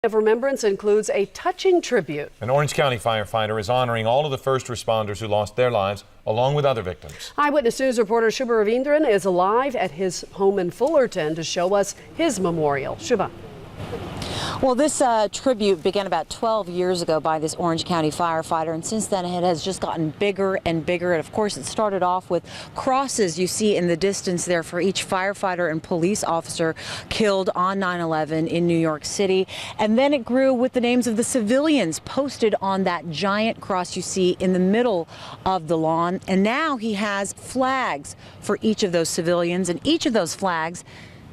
Of remembrance includes a touching tribute. An Orange County firefighter is honoring all of the first responders who lost their lives, along with other victims. Eyewitness News reporter Shubha Ravindran is live at his home in Fullerton to show us his memorial. Shubha. Well, this tribute began about 12 years ago by this Orange County firefighter, and since then it has just gotten bigger and bigger. And of course, it started off with crosses you see in the distance there for each firefighter and police officer killed on 9/11 in New York City. And then it grew with the names of the civilians posted on that giant cross you see in the middle of the lawn. And now he has flags for each of those civilians, and each of those flags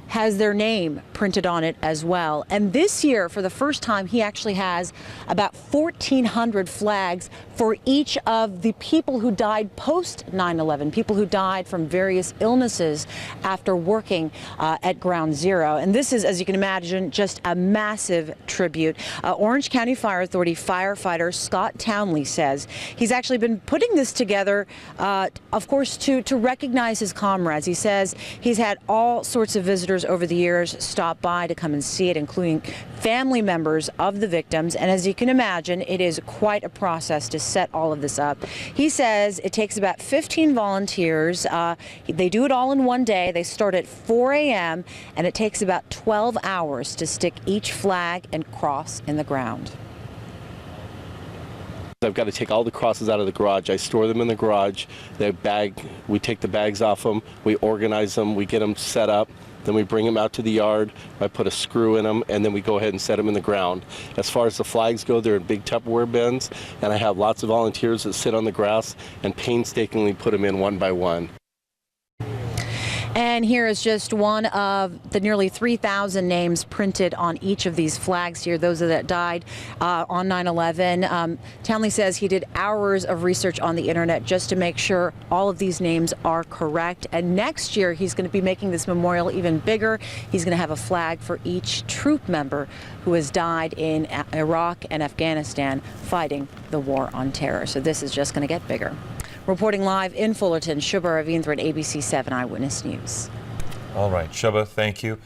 has their name printed on it as well. And this year, for the first time, he actually has about 1,400 flags for each of the people who died post 9/11, people who died from various illnesses after working at Ground Zero. And this is, as you can imagine, just a massive tribute. Orange County Fire Authority firefighter Scott Townley says he's actually been putting this together, of course, to recognize his comrades. He says he's had all sorts of visitors over the years stop by to come and see it, including family members of the victims. And as you can imagine, it is quite a process to set all of this up. He says it takes about 15 volunteers. They do it all in one day. They start at 4 a.m. and it takes about 12 hours to stick each flag and cross in the ground. I've got to take all the crosses out of the garage. I store them in the garage. We take the bags off them, we organize them, we get them set up, then we bring them out to the yard. I put a screw in them, and then we go ahead and set them in the ground. As far as the flags go, they're in big Tupperware bins, and I have lots of volunteers that sit on the grass and painstakingly put them in one by one. And here is just one of the nearly 3,000 names printed on each of these flags here, those that died on 9/11. Townley says he did hours of research on the internet just to make sure all of these names are correct. And next year, he's going to be making this memorial even bigger. He's going to have a flag for each troop member who has died in Iraq and Afghanistan fighting the war on terror. So this is just going to get bigger. Reporting live in Fullerton, Shubha Ravindran, ABC 7 Eyewitness News. All right, Shubha, thank you.